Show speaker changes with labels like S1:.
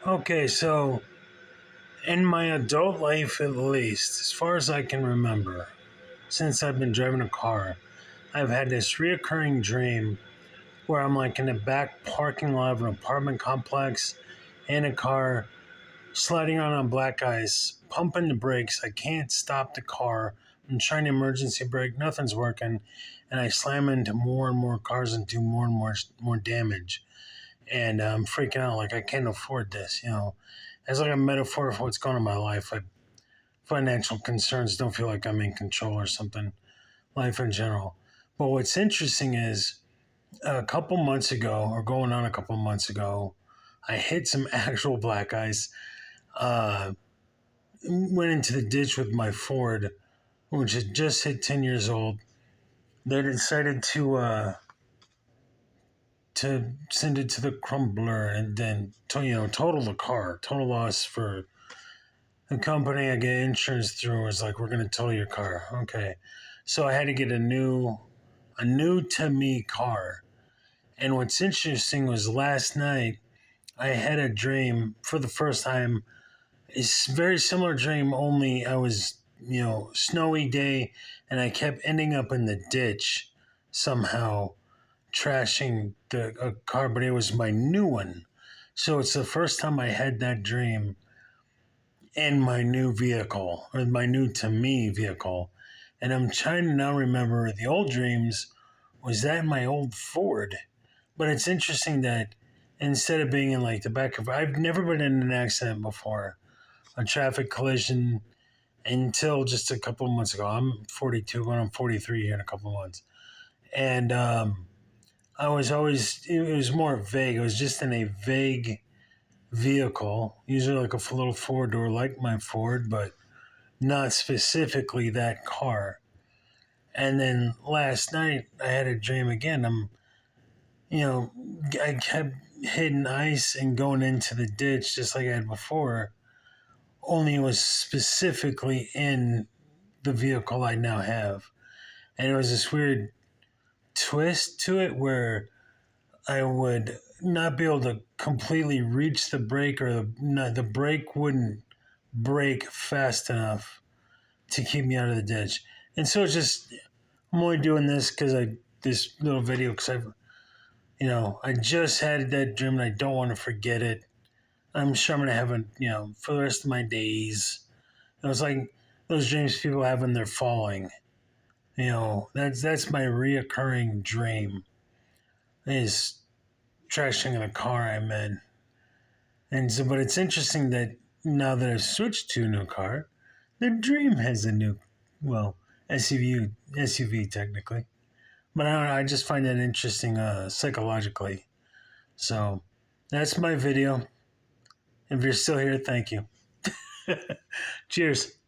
S1: Okay, so in my adult life, at least, as far as I can remember, since I've been driving a car, I've had this reoccurring dream where I'm like in the back parking lot of an apartment complex in a car, sliding around on black ice, pumping the brakes. I can't stop the car. I'm trying to emergency brake, nothing's working, and I slam into more and more cars and do more and more damage. And I'm freaking out, like I can't afford this. As like a metaphor for what's going on in my life. Like financial concerns, don't feel like I'm in control or something. Life in general. But what's interesting is a couple months ago, or going on a couple months ago, I hit some actual black ice. Uh, Went into the ditch with my Ford, which had just hit 10 years old. They decided to send it to the crumbler and then total the car, total loss for the company I get insurance through was like, we're gonna total your car. Okay. So I had to get a new to me car. And what's interesting was last night I had a dream for the first time. It's a very similar dream, only I was, snowy day and I kept ending up in the ditch somehow trashing the a car, but it was my new one. So it's the first time I had that dream in my new vehicle, or my new to me vehicle. And I'm trying to now remember the old dreams. Was that in my old Ford? But it's interesting that instead of being in like the back of, I've never been in an accident before, a traffic collision until just a couple of months ago. I'm 42, going on 43 here in a couple of months. And I was always, it was more vague. It was just in a vague vehicle, usually like a little four door like my Ford, but not specifically that car. And then last night I had a dream again. You know, I kept hitting ice and going into the ditch just like I had before, only it was specifically in the vehicle I now have. And it was this weird twist to it where I would not be able to completely reach the brake, or the brake wouldn't brake fast enough to keep me out of the ditch. And so it's just, I'm only doing this because this little video, because I just had that dream and I don't want to forget it. I'm sure I'm going to have for the rest of my days. It was like those dreams people have when they're falling. That's my reoccurring dream, is trashing the car I'm in. And so, but it's interesting that now that I've switched to a new car, the dream has a new, well, SUV technically. But I don't know, I just find that interesting psychologically. So that's my video. If you're still here, thank you. Cheers.